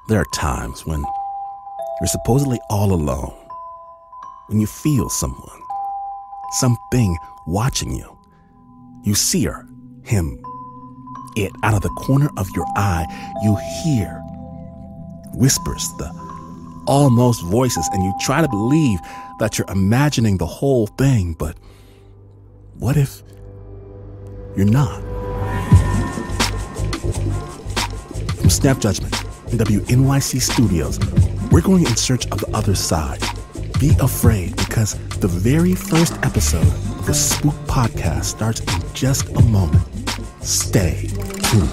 There are times when you're supposedly all alone, when you feel someone, something watching you. You see her, him, it out of the corner of your eye. You hear whispers, the almost voices, and you try to believe that you're imagining the whole thing, but what if you're not? From Snap Judgment in WNYC Studios, we're going in search of the other side. Be afraid, because the very first episode of the Spooked podcast starts in just a moment. Stay tuned.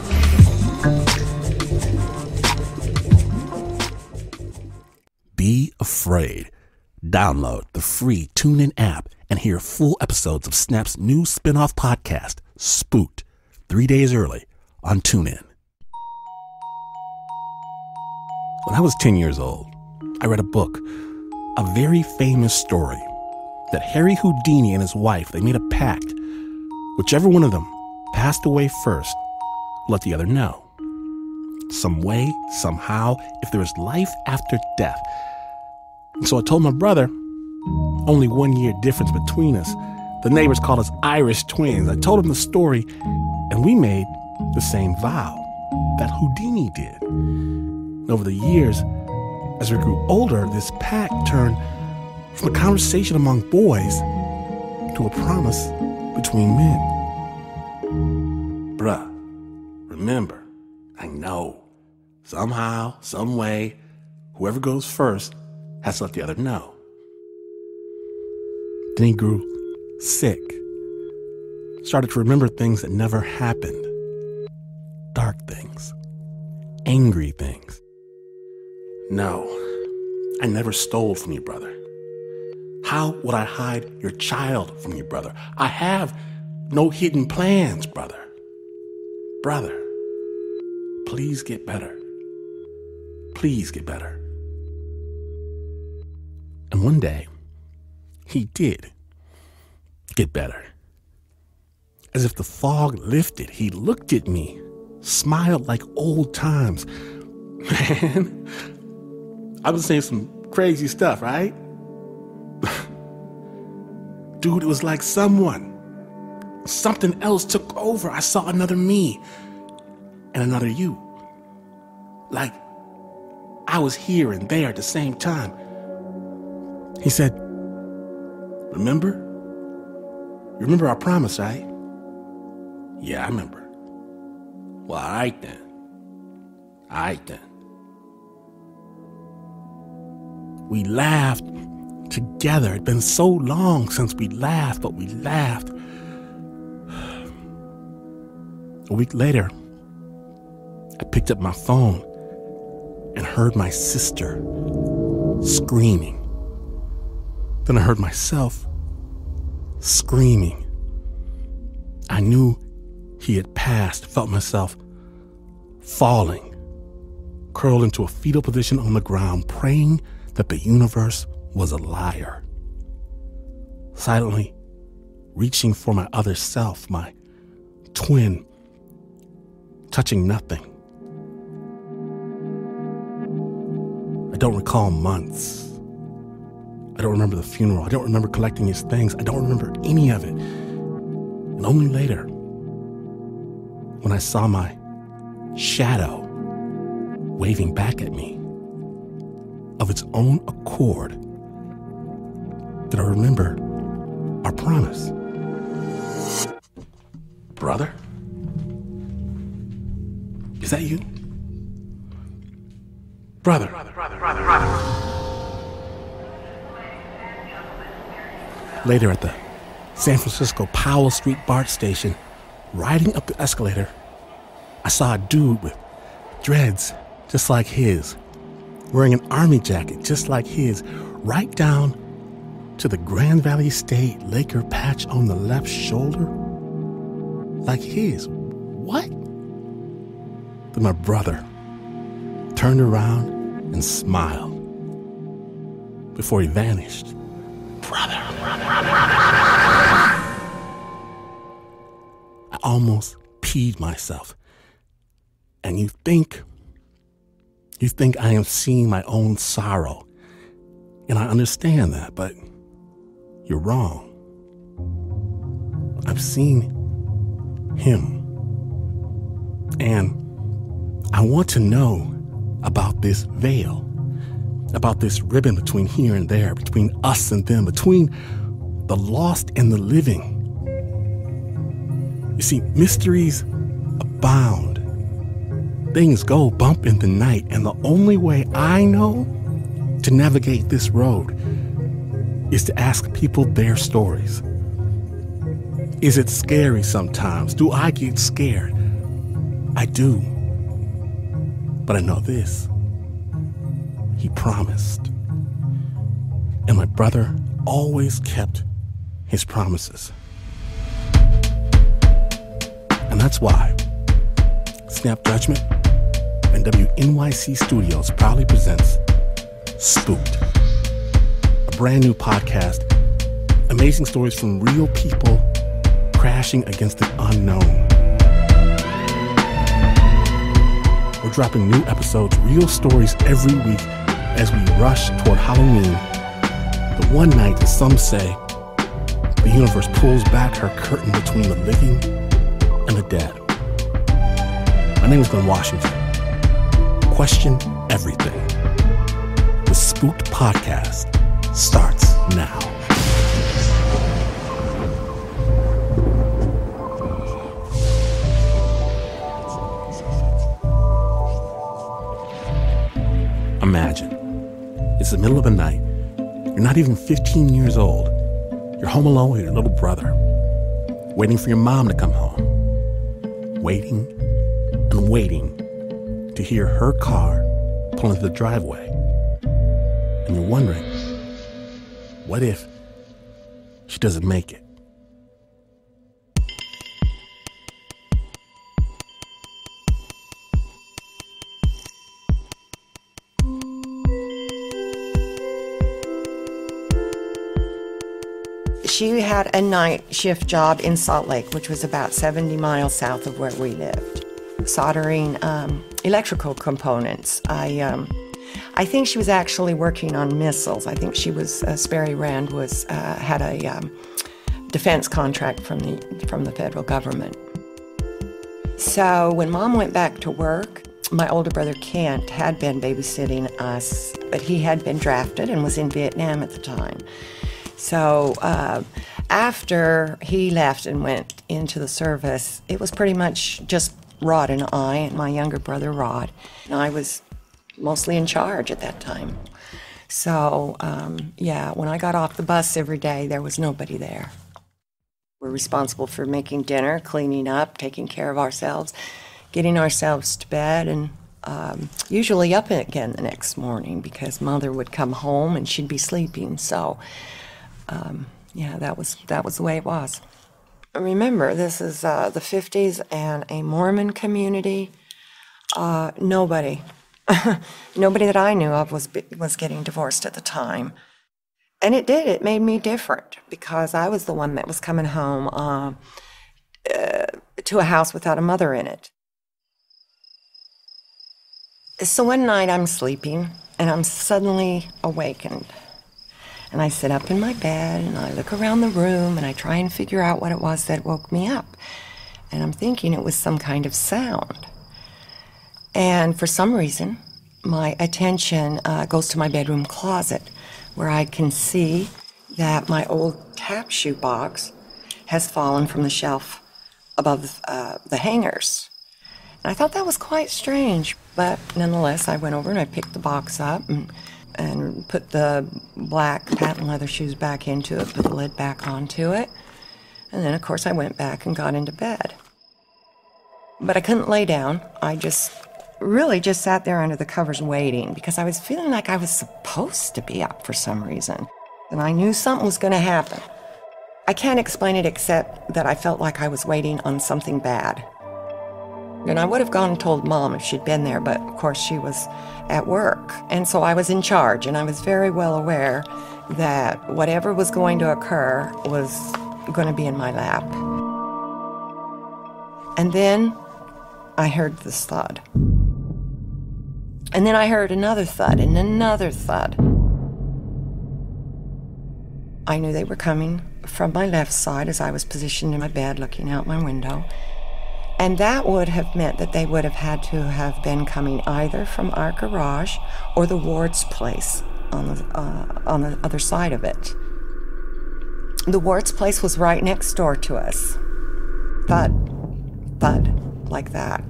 Be afraid. Download the free TuneIn app and hear full episodes of Snap's new spin-off podcast, Spooked, 3 days early on TuneIn. When I was 10 years old, I read a book, a very famous story, that Harry Houdini and his wife, they made a pact. Whichever one of them passed away first, let the other know. Some way, somehow, if there is life after death. And so I told my brother, only 1 year difference between us. The neighbors called us Irish twins. I told him the story, and we made the same vow that Houdini did. And over the years, as we grew older, this pact turned from a conversation among boys to a promise between men. Bruh, remember, I know, somehow, some way, whoever goes first has to let the other know. Then he grew sick, started to remember things that never happened, dark things, angry things. No, I never stole from you, brother. How would I hide your child from you, brother? I have no hidden plans, brother. Brother, please get better. Please get better. And one day, he did get better. As if the fog lifted, he looked at me, smiled like old times. Man, I was saying some crazy stuff, right? Dude, it was like something else took over. I saw another me and another you. Like I was here and there at the same time. He said, remember? You remember our promise, right? Yeah, I remember. Well, all right then. We laughed together. It'd been so long since we laughed, but we laughed. A week later, I picked up my phone and heard my sister screaming. Then I heard myself screaming. I knew he had passed, felt myself falling, curled into a fetal position on the ground, praying that the universe was a liar. Silently reaching for my other self, my twin, touching nothing. I don't recall months. I don't remember the funeral. I don't remember collecting his things. I don't remember any of it. And only later, when I saw my shadow waving back at me of its own accord, did I remember our promise. Brother? Is that you? Brother. Later at the San Francisco Powell Street BART station, riding up the escalator, I saw a dude with dreads just like his, wearing an army jacket just like his, right down to the Grand Valley State Laker patch on the left shoulder, like his. What? Then my brother turned around and smiled before he vanished. Brother. I almost peed myself. And you think You think I am seeing my own sorrow, and I understand that, but you're wrong. I've seen him, and I want to know about this veil, about this ribbon between here and there, between us and them, between the lost and the living. You see, mysteries abound. Things go bump in the night, and the only way I know to navigate this road is to ask people their stories. Is it scary sometimes? Do I get scared? I do. But I know this. He promised. And my brother always kept his promises. And that's why Snap Judgment and WNYC Studios proudly presents Spooked, a brand new podcast, amazing stories from real people crashing against the unknown. We're dropping new episodes, real stories every week as we rush toward Halloween, the one night that some say the universe pulls back her curtain between the living and the dead. My name is Glenn Washington. Question everything. The Spooked podcast starts now. Imagine, it's the middle of the night. You're not even 15 years old. You're home alone with your little brother, waiting for your mom to come home. Waiting and waiting to hear her car pull into the driveway. And you're wondering, what if she doesn't make it? She had a night shift job in Salt Lake, which was about 70 miles south of where we lived, soldering electrical components. I think she was actually working on missiles. I think she was, Sperry Rand was, had a defense contract from the federal government. So when Mom went back to work, my older brother Kent had been babysitting us, but he had been drafted and was in Vietnam at the time. So after he left and went into the service, it was pretty much just Rod and I, and my younger brother Rod. And I was mostly in charge at that time. So, when I got off the bus every day, there was nobody there. We're responsible for making dinner, cleaning up, taking care of ourselves, getting ourselves to bed, and usually up again the next morning because Mother would come home and she'd be sleeping. So, that was the way it was. Remember, this is the 50s and a Mormon community. Nobody that I knew of was getting divorced at the time. And it made me different because I was the one that was coming home to a house without a mother in it. So one night I'm sleeping and I'm suddenly awakened. And I sit up in my bed and I look around the room and I try and figure out what it was that woke me up. And I'm thinking it was some kind of sound. And for some reason, my attention goes to my bedroom closet, where I can see that my old tap shoe box has fallen from the shelf above the hangers. And I thought that was quite strange, but nonetheless, I went over and I picked the box up and put the black patent leather shoes back into it, put the lid back onto it. And then, of course, I went back and got into bed. But I couldn't lay down. I just sat there under the covers waiting because I was feeling like I was supposed to be up for some reason. And I knew something was going to happen. I can't explain it except that I felt like I was waiting on something bad. And I would have gone and told Mom if she'd been there, but of course she was at work. And so I was in charge, and I was very well aware that whatever was going to occur was going to be in my lap. And then I heard this thud. And then I heard another thud and another thud. I knew they were coming from my left side as I was positioned in my bed looking out my window. And that would have meant that they would have had to have been coming either from our garage or the Ward's place on the other side of it. The Ward's place was right next door to us. Thud, thud, like that.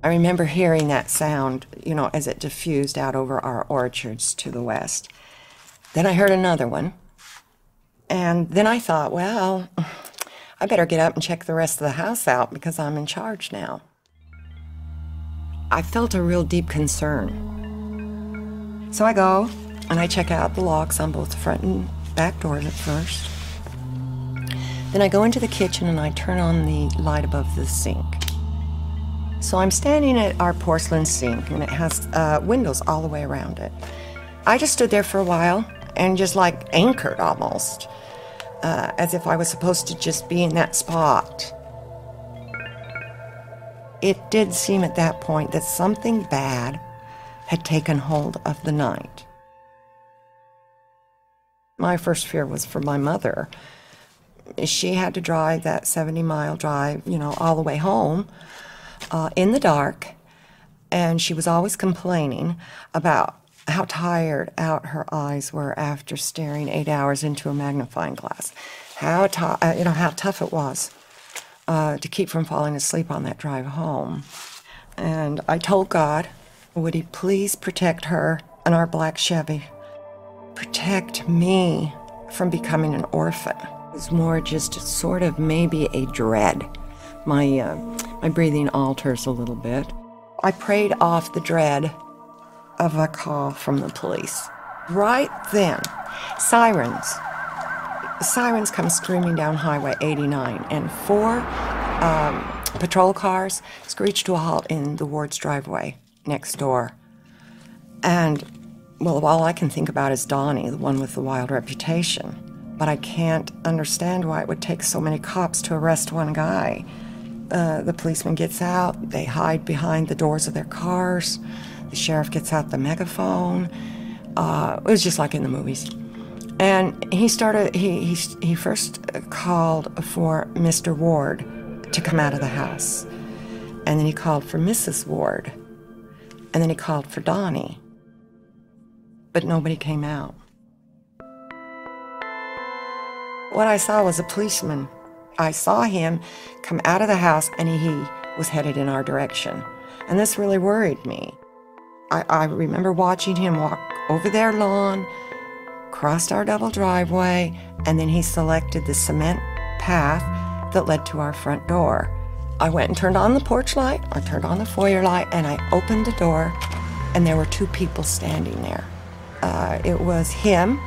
I remember hearing that sound, as it diffused out over our orchards to the west. Then I heard another one. And then I thought, well, I better get up and check the rest of the house out because I'm in charge now. I felt a real deep concern. So I go and I check out the locks on both the front and back doors at first. Then I go into the kitchen and I turn on the light above the sink. So I'm standing at our porcelain sink and it has windows all the way around it. I just stood there for a while and just like anchored almost, as if I was supposed to just be in that spot. It did seem at that point that something bad had taken hold of the night. My first fear was for my mother. She had to drive that 70-mile drive, all the way home in the dark, and she was always complaining about how tired out her eyes were after staring 8 hours into a magnifying glass. How tough it was to keep from falling asleep on that drive home. And I told God, would he please protect her and our black Chevy? Protect me from becoming an orphan. It was more just sort of maybe a dread. My breathing alters a little bit. I prayed off the dread of a call from the police. Right then, sirens come screaming down Highway 89, and 4 patrol cars screeched to a halt in the Ward's driveway next door. And, well, all I can think about is Donnie, the one with the wild reputation. But I can't understand why it would take so many cops to arrest one guy. The policeman gets out, they hide behind the doors of their cars, the sheriff gets out the megaphone. It was just like in the movies. And he first called for Mr. Ward to come out of the house. And then he called for Mrs. Ward. And then he called for Donnie. But nobody came out. What I saw was a policeman. I saw him come out of the house and he was headed in our direction. And this really worried me. I remember watching him walk over their lawn, crossed our double driveway, and then he selected the cement path that led to our front door. I went and turned on the porch light, I turned on the foyer light, and I opened the door, and there were 2 people standing there. It was him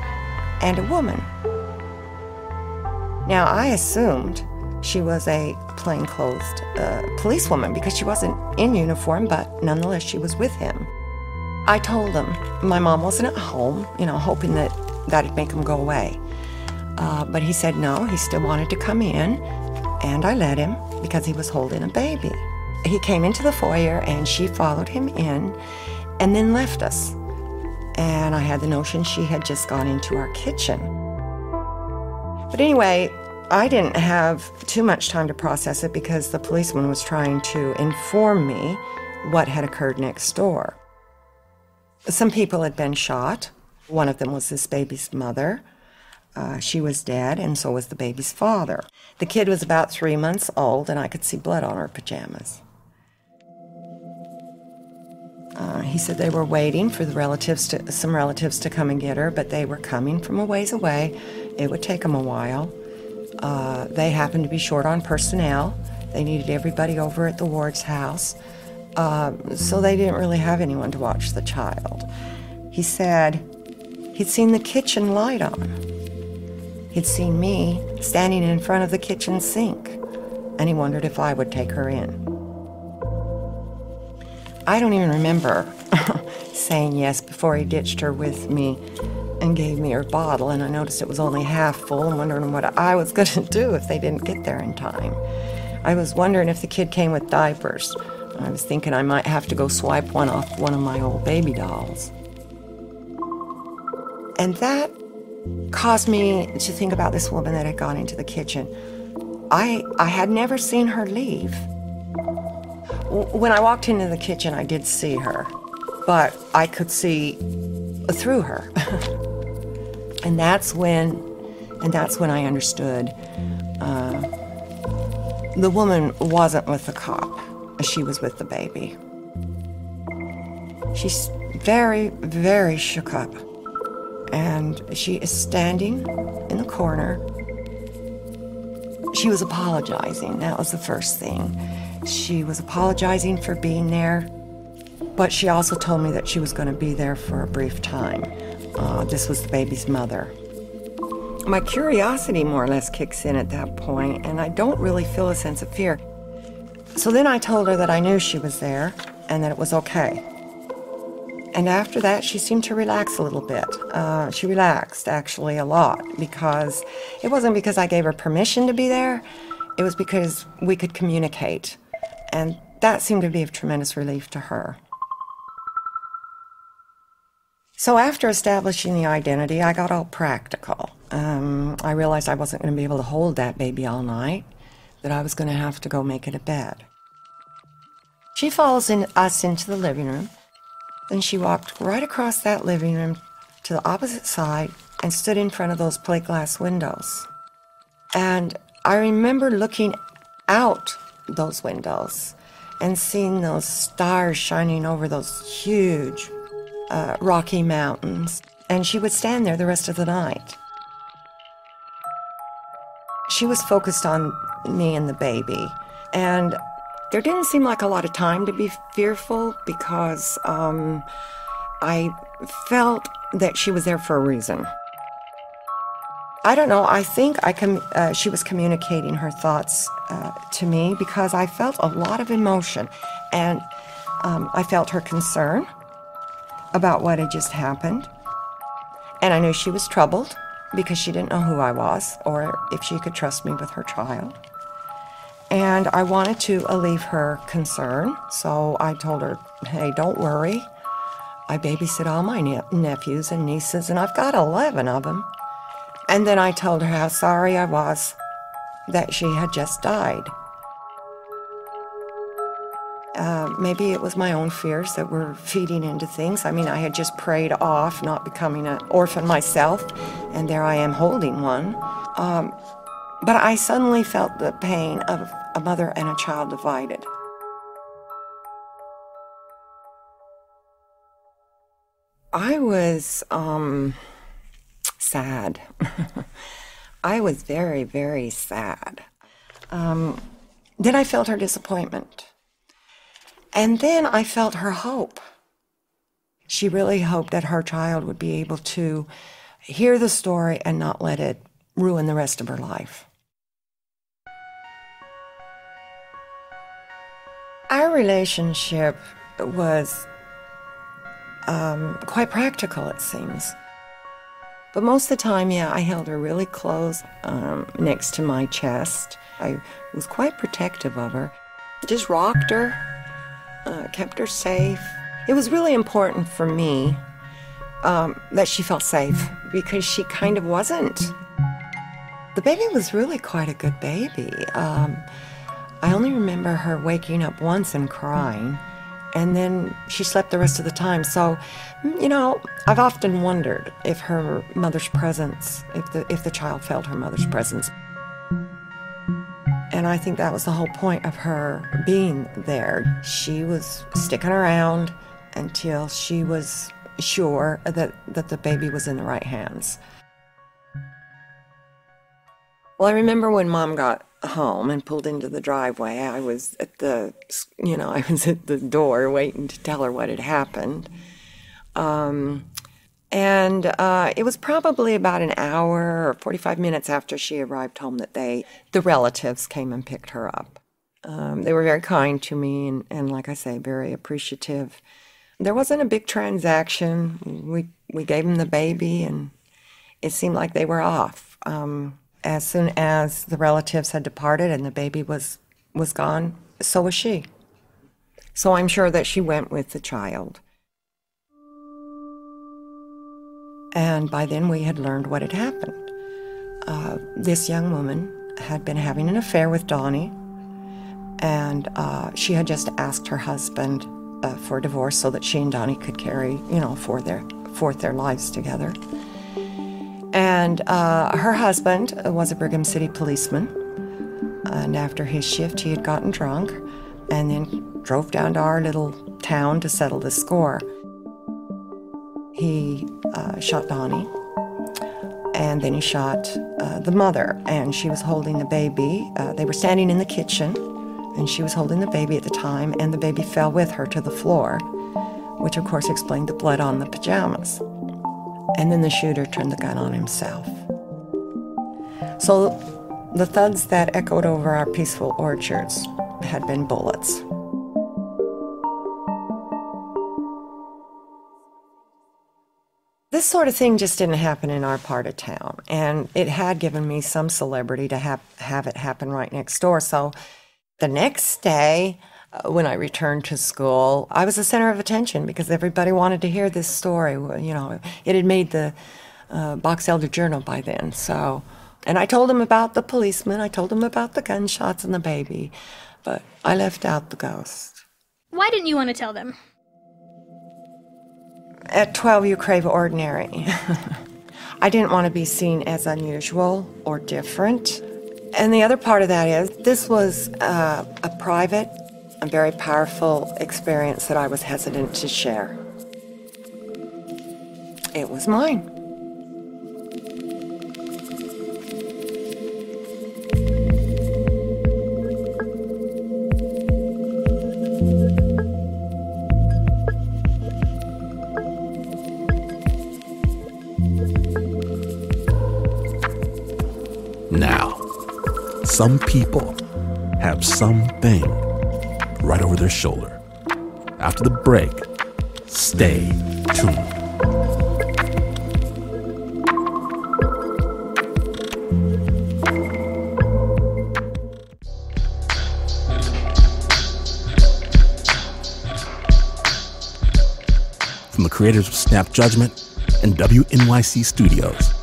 and a woman. Now, I assumed she was a plainclothes policewoman because she wasn't in uniform, but nonetheless, she was with him. I told him my mom wasn't at home, hoping that that'd make him go away. But he said no, he still wanted to come in, and I let him because he was holding a baby. He came into the foyer, and she followed him in and then left us. And I had the notion she had just gone into our kitchen. But anyway, I didn't have too much time to process it because the policeman was trying to inform me what had occurred next door. Some people had been shot. One of them was this baby's mother. She was dead, and so was the baby's father. The kid was about 3 months old, and I could see blood on her pajamas. He said they were waiting for some relatives to come and get her, but they were coming from a ways away. It would take them a while. They happened to be short on personnel. They needed everybody over at the Ward's house. So they didn't really have anyone to watch the child. He said he'd seen the kitchen light on. He'd seen me standing in front of the kitchen sink, and he wondered if I would take her in. I don't even remember saying yes before he ditched her with me and gave me her bottle, and I noticed it was only half full and wondering what I was going to do if they didn't get there in time. I was wondering if the kid came with diapers. I was thinking I might have to go swipe one off one of my old baby dolls. And that caused me to think about this woman that had gone into the kitchen. I had never seen her leave. When I walked into the kitchen, I did see her, but I could see through her. And that's when I understood the woman wasn't with the cop. She was with the baby. She's very, very shook up. And she is standing in the corner. She was apologizing. That was the first thing. She was apologizing for being there, but she also told me that she was going to be there for a brief time. This was the baby's mother. My curiosity more or less kicks in at that point, and I don't really feel a sense of fear. So then I told her that I knew she was there and that it was okay. And after that, she seemed to relax a little bit. She relaxed, actually, a lot, because it wasn't because I gave her permission to be there. It was because we could communicate. And that seemed to be of tremendous relief to her. So after establishing the identity, I got all practical. I realized I wasn't going to be able to hold that baby all night, that I was going to have to go make it a bed. She follows us into the living room. Then she walked right across that living room to the opposite side and stood in front of those plate glass windows. And I remember looking out those windows and seeing those stars shining over those huge rocky mountains. And she would stand there the rest of the night. She was focused on me and the baby. And there didn't seem like a lot of time to be fearful because I felt that she was there for a reason. I don't know, I think she was communicating her thoughts to me because I felt a lot of emotion. And I felt her concern about what had just happened. And I knew she was troubled because she didn't know who I was or if she could trust me with her child. And I wanted to alleviate her concern, so I told her, hey, don't worry. I babysit all my nephews and nieces, and I've got 11 of them. And then I told her how sorry I was that she had just died. Maybe it was my own fears that were feeding into things. I mean, I had just prayed off not becoming an orphan myself, and there I am holding one. But I suddenly felt the pain of a mother and a child divided. I was sad. I was very, very sad. Then I felt her disappointment. And then I felt her hope. She really hoped that her child would be able to hear the story and not let it ruin the rest of her life. Our relationship was quite practical, it seems. But most of the time, yeah, I held her really close next to my chest. I was quite protective of her. Just rocked her, kept her safe. It was really important for me that she felt safe because she kind of wasn't. The baby was really quite a good baby. I only remember her waking up once and crying, and then she slept the rest of the time. So, you know, I've often wondered if her mother's presence, if the child felt her mother's presence. And I think that was the whole point of her being there. She was sticking around until she was sure that the baby was in the right hands. Well, I remember when Mom got home and pulled into the driveway, I was at the door waiting to tell her what had happened. And it was probably about an hour or 45 minutes after she arrived home that the relatives came and picked her up. They were very kind to me and like I say, very appreciative. There wasn't a big transaction. We gave them the baby and it seemed like they were off. As soon as the relatives had departed and the baby was gone, so was she. So I'm sure that she went with the child. And by then we had learned what had happened. This young woman had been having an affair with Donnie, and she had just asked her husband for a divorce so that she and Donnie could carry, forth their lives together. And her husband was a Brigham City policeman, and after his shift he had gotten drunk and then drove down to our little town to settle the score. He shot Donnie, and then he shot the mother, and she was holding the baby. They were standing in the kitchen, and she was holding the baby at the time, and the baby fell with her to the floor, which of course explained the blood on the pajamas. And then the shooter turned the gun on himself. So the thuds that echoed over our peaceful orchards had been bullets. This sort of thing just didn't happen in our part of town, and it had given me some celebrity to have it happen right next door. So the next day, when I returned to school, I was the center of attention because everybody wanted to hear this story. It had made the Box Elder Journal by then. And I told them about the policeman, I told them about the gunshots and the baby, but I left out the ghost. Why didn't you want to tell them? At 12, you crave ordinary. I didn't want to be seen as unusual or different. And the other part of that is, this was a private, a very powerful experience that I was hesitant to share. It was mine. Now, some people have something right over their shoulder. After the break, stay tuned. From the creators of Snap Judgment and WNYC Studios,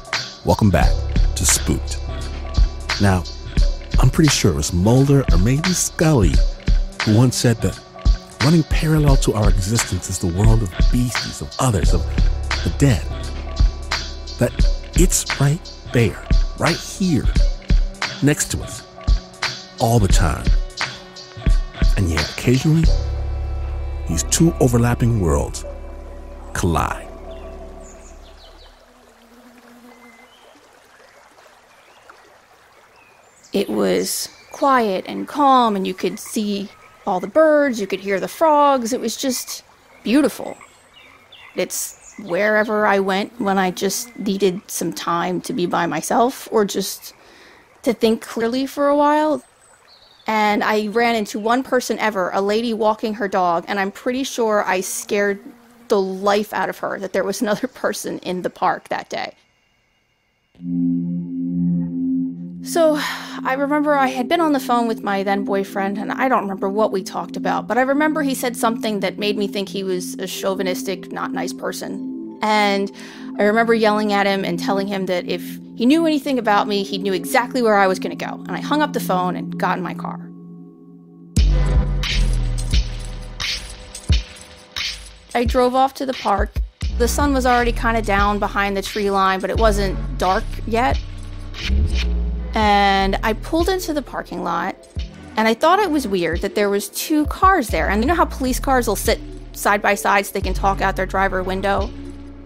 welcome back to Spooked. Now, I'm pretty sure it was Mulder or maybe Scully who once said that running parallel to our existence is the world of beasties, of others, of the dead. That it's right there, right here, next to us, all the time. And yet, occasionally, these two overlapping worlds collide. It was quiet and calm, and you could see all the birds, you could hear the frogs. It was just beautiful. It's wherever I went when I just needed some time to be by myself or just to think clearly for a while. And I ran into one person ever, a lady walking her dog, and I'm pretty sure I scared the life out of her that there was another person in the park that day. So I remember I had been on the phone with my then boyfriend, and I don't remember what we talked about, but I remember he said something that made me think he was a chauvinistic, not nice person. And I remember yelling at him and telling him that if he knew anything about me, he knew exactly where I was going to go. And I hung up the phone and got in my car. I drove off to the park. The sun was already kind of down behind the tree line, but it wasn't dark yet. And I pulled into the parking lot, and I thought it was weird that there was two cars there. And you know how police cars will sit side by side so they can talk out their driver window?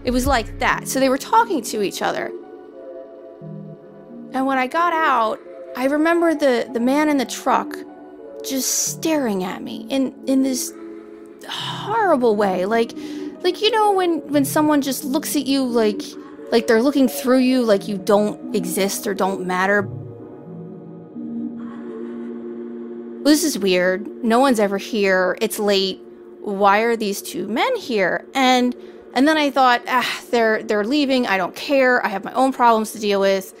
It was like that. So they were talking to each other. And when I got out, I remember the man in the truck just staring at me in this horrible way. Like you know when someone just looks at you like they're looking through you, like you don't exist or don't matter. Well, this is weird. No one's ever here. It's late. Why are these two men here? And then I thought, they're leaving. I don't care. I have my own problems to deal with.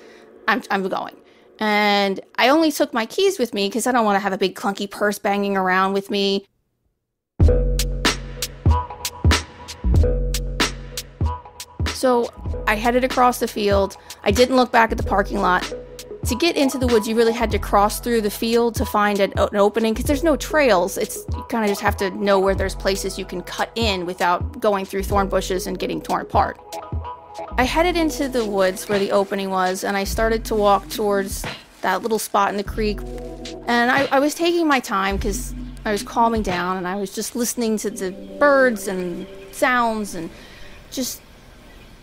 I'm going. And I only took my keys with me because I don't want to have a big clunky purse banging around with me. So I headed across the field. I didn't look back at the parking lot. To get into the woods, you really had to cross through the field to find an opening, because there's no trails. You kind of just have to know where there's places you can cut in without going through thorn bushes and getting torn apart. I headed into the woods where the opening was, and I started to walk towards that little spot in the creek. And I was taking my time because I was calming down, and I was just listening to the birds and sounds and just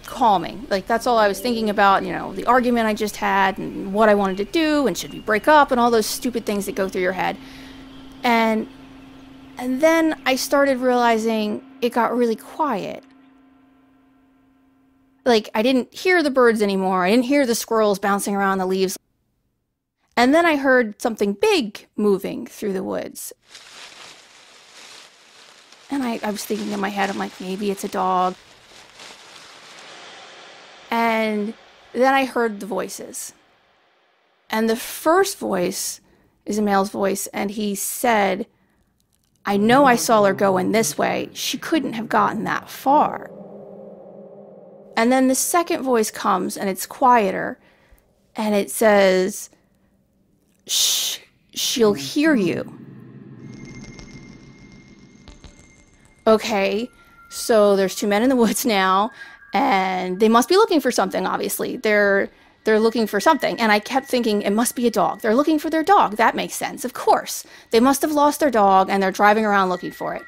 calming. Like, that's all I was thinking about, the argument I just had and what I wanted to do and should we break up and all those stupid things that go through your head. And then I started realizing it got really quiet. Like, I didn't hear the birds anymore. I didn't hear the squirrels bouncing around the leaves. And then I heard something big moving through the woods. And I was thinking in my head, I'm like, maybe it's a dog. And then I heard the voices. And the first voice is a male's voice, and he said, I know I saw her going this way. She couldn't have gotten that far. And then the second voice comes, and it's quieter, and it says, shh, she'll hear you. Okay, so there's two men in the woods now, and they must be looking for something, obviously. They're looking for something. And I kept thinking, it must be a dog. They're looking for their dog. That makes sense, of course. They must have lost their dog, and they're driving around looking for it.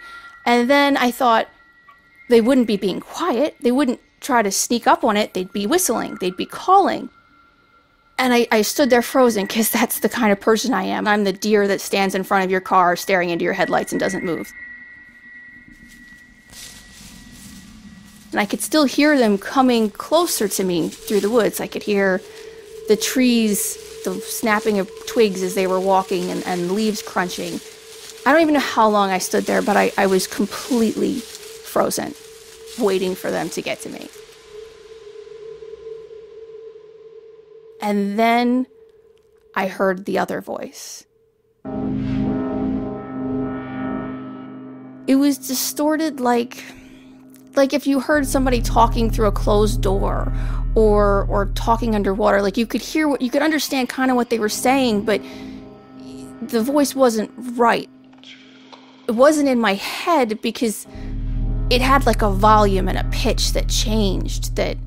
And then I thought, they wouldn't be being quiet. They wouldn't try to sneak up on it. They'd be whistling. They'd be calling. And I stood there frozen, because that's the kind of person I am. I'm the deer that stands in front of your car staring into your headlights and doesn't move. And I could still hear them coming closer to me through the woods. I could hear the trees, the snapping of twigs as they were walking, and leaves crunching. I don't even know how long I stood there, but I was completely frozen, waiting for them to get to me. And then I heard the other voice. It was distorted like if you heard somebody talking through a closed door or talking underwater. Like, you could understand kind of what they were saying, but the voice wasn't right. It wasn't in my head because it had like a volume and a pitch that changed that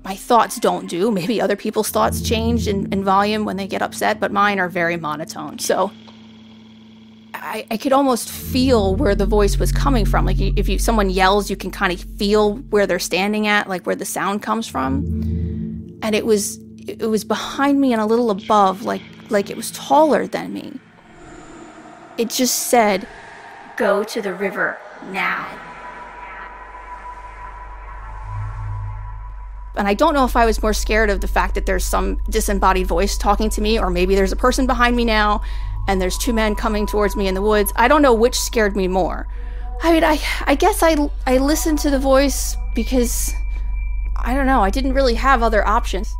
my thoughts don't do. Maybe other people's thoughts change in volume when they get upset, but mine are very monotone. So I could almost feel where the voice was coming from. Like, if someone yells, you can kind of feel where they're standing at, like where the sound comes from. And it was behind me and a little above, like it was taller than me. It just said, "Go to the river now." And I don't know if I was more scared of the fact that there's some disembodied voice talking to me, or maybe there's a person behind me now, and there's two men coming towards me in the woods. I don't know which scared me more. I mean, I guess I listened to the voice because, I don't know, I didn't really have other options.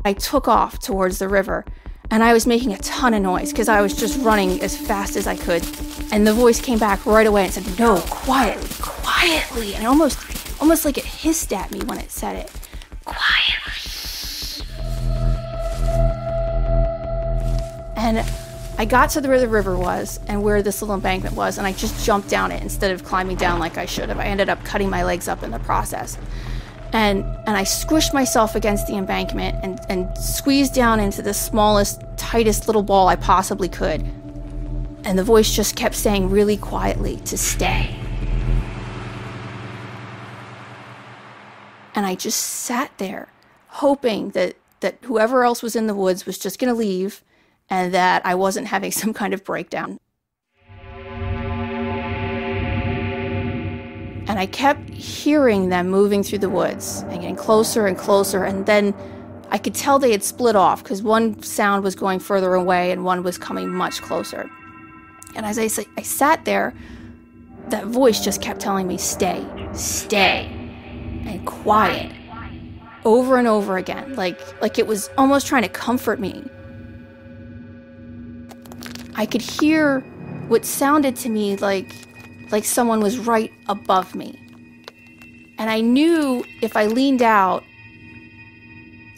I took off towards the river, and I was making a ton of noise because I was just running as fast as I could. And the voice came back right away and said, "No, quietly, quietly." And almost like it hissed at me when it said it. "Quietly." And I got to where the river was and where this little embankment was, and I just jumped down it instead of climbing down like I should have. I ended up cutting my legs up in the process. And I squished myself against the embankment and squeezed down into the smallest, tightest little ball I possibly could. And the voice just kept saying really quietly to stay. And I just sat there, hoping that whoever else was in the woods was just going to leave, and that I wasn't having some kind of breakdown. And I kept hearing them moving through the woods and getting closer and closer, and then I could tell they had split off because one sound was going further away and one was coming much closer. And as I sat there, that voice just kept telling me, "Stay, stay," and "quiet," over and over again, like it was almost trying to comfort me. I could hear what sounded to me like like someone was right above me. And I knew if I leaned out,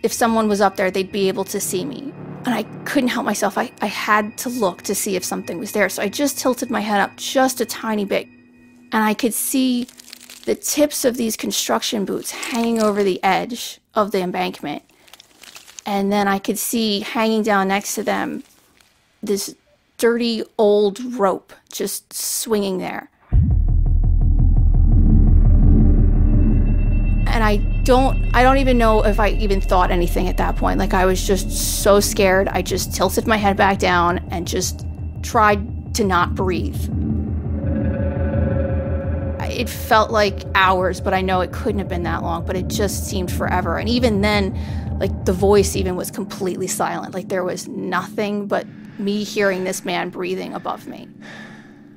if someone was up there, they'd be able to see me. And I couldn't help myself. I had to look to see if something was there. So I just tilted my head up just a tiny bit. And I could see the tips of these construction boots hanging over the edge of the embankment. And then I could see hanging down next to them this dirty old rope just swinging there. And I don't even know if I even thought anything at that point. Like, I was just so scared. I just tilted my head back down and just tried to not breathe. It felt like hours, but I know it couldn't have been that long, but it just seemed forever. And even then, like, the voice even was completely silent. Like, there was nothing but me hearing this man breathing above me.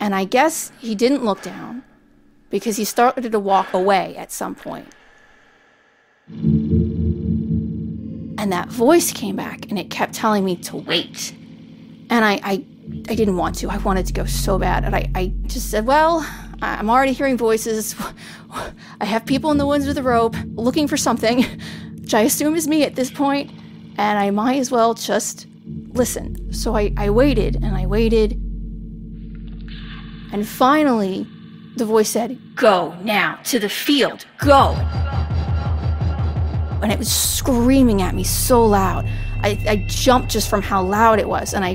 And I guess he didn't look down because he started to walk away at some point. And that voice came back and it kept telling me to wait. And I didn't want to. I wanted to go so bad. And I just said, well, I'm already hearing voices. I have people in the woods with a rope looking for something, which I assume is me at this point, and I might as well just listen. So I waited and I waited. And finally, the voice said, "Go now to the field, go." And it was screaming at me so loud. I jumped just from how loud it was, and I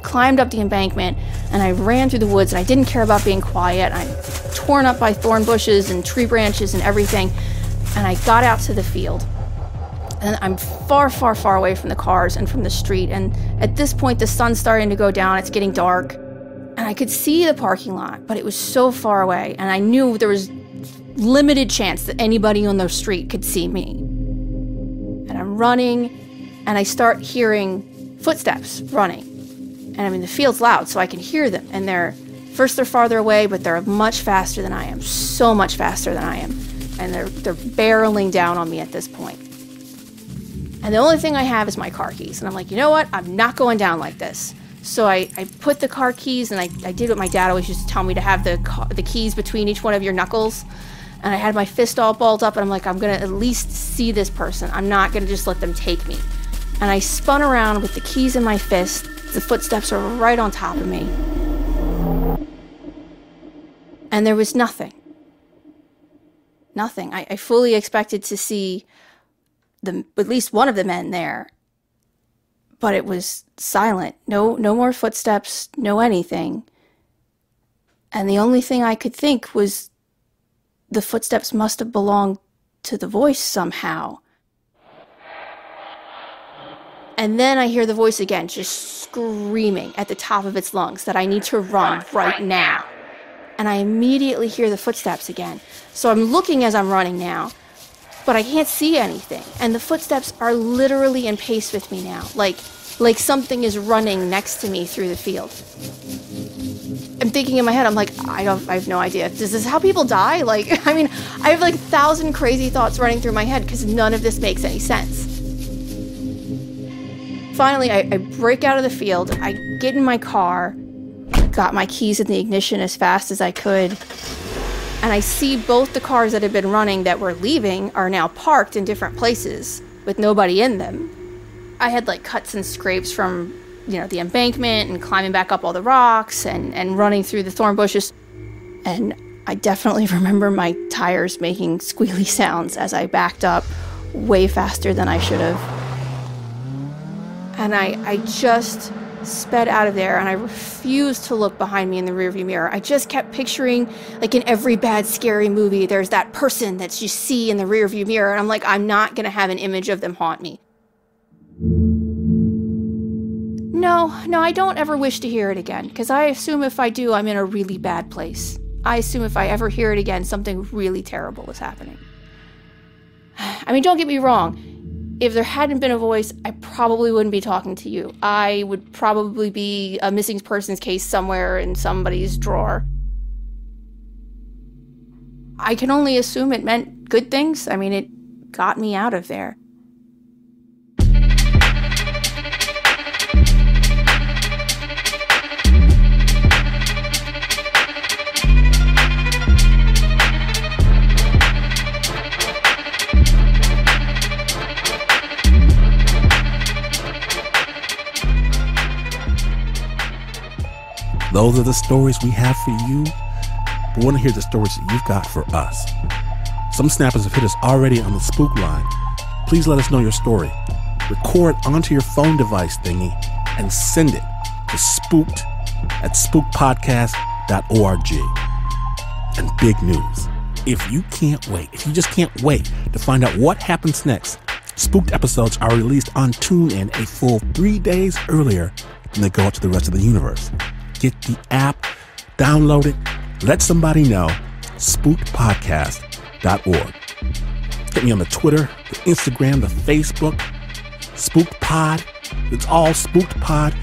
climbed up the embankment, and I ran through the woods, and I didn't care about being quiet. I'm torn up by thorn bushes and tree branches and everything, and I got out to the field. And I'm far, far, far away from the cars and from the street, and at this point, the sun's starting to go down, it's getting dark, and I could see the parking lot, but it was so far away, and I knew there was limited chance that anybody on the street could see me. And I'm running, and I start hearing footsteps running. And I mean, the field's loud, so I can hear them. And they're farther away, but they're much faster than I am. So much faster than I am. And they're barreling down on me at this point. And the only thing I have is my car keys. And I'm like, you know what? I'm not going down like this. So I put the car keys, and I did what my dad always used to tell me, to have the keys between each one of your knuckles. And I had my fist all balled up, and I'm like, I'm going to at least see this person. I'm not going to just let them take me. And I spun around with the keys in my fist. The footsteps are right on top of me. And there was nothing. Nothing. I fully expected to see at least one of the men there. But it was silent. No more footsteps, no anything. And the only thing I could think was the footsteps must have belonged to the voice somehow. And then I hear the voice again, just screaming at the top of its lungs that I need to run right now. And I immediately hear the footsteps again. So I'm looking as I'm running now, but I can't see anything. And the footsteps are literally in pace with me now, like something is running next to me through the field. I'm thinking in my head, I'm like, I have no idea. Is this how people die? Like, I mean, I have like 1,000 crazy thoughts running through my head because none of this makes any sense. Finally, I break out of the field, I get in my car, got my keys in the ignition as fast as I could, and I see both the cars that had been running that were leaving are now parked in different places with nobody in them. I had like cuts and scrapes from, the embankment and climbing back up all the rocks and running through the thorn bushes. And I definitely remember my tires making squealy sounds as I backed up way faster than I should have. And I just sped out of there, and I refused to look behind me in the rearview mirror. I just kept picturing, like in every bad, scary movie, there's that person that you see in the rearview mirror, and I'm like, I'm not going to have an image of them haunt me. No, I don't ever wish to hear it again, because I assume if I do, I'm in a really bad place. I assume if I ever hear it again, something really terrible is happening. I mean, don't get me wrong. If there hadn't been a voice, I probably wouldn't be talking to you. I would probably be a missing persons case somewhere in somebody's drawer. I can only assume it meant good things. I mean, it got me out of there. Those are the stories we have for you. We want to hear the stories that you've got for us. Some snappers have hit us already on the Spook line. Please let us know your story. Record onto your phone device thingy and send it to spooked@spookpodcast.org. And big news. If you just can't wait to find out what happens next, Spooked episodes are released on TuneIn a full 3 days earlier than they go out to the rest of the universe. Get the app, download it, let somebody know, spookedpodcast.org. Get me on the Twitter, the Instagram, the Facebook, Spooked Pod. It's all Spooked Pod.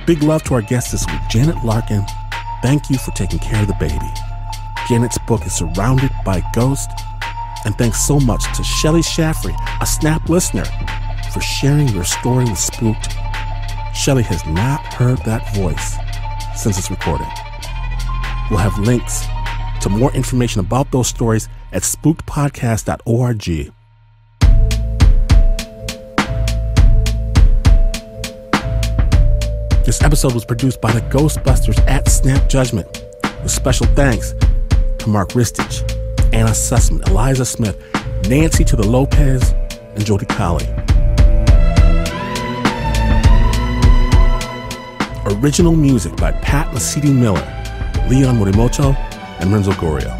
Big love to our guest this week, Janet Larkin. Thank you for taking care of the baby. Janet's book is Surrounded by Ghosts. And thanks so much to Shelley Shaffrey, a Snap listener, for sharing your story with Spooked. Shelley has not heard that voice since its recording. We'll have links to more information about those stories at spookedpodcast.org. This episode was produced by the Ghostbusters at Snap Judgment, with special thanks to Mark Ristich, Anna Sussman, Eliza Smith, Nancy to the Lopez, and Jody Colley. Original music by Pat Mesiti-Miller, Leon Morimoto, and Renzo Gorio.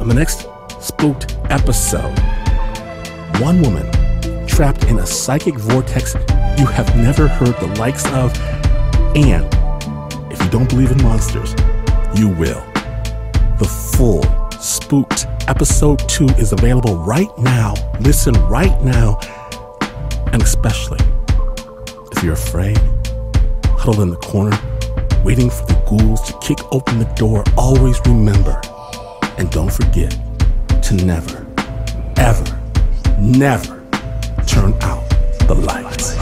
On the next Spooked episode, one woman trapped in a psychic vortex you have never heard the likes of, and if you don't believe in monsters, you will. The full Spooked episode 2 is available right now. Listen right now. And especially if you're afraid, huddled in the corner, waiting for the ghouls to kick open the door, always remember, and don't forget, to never, ever, never turn out the lights.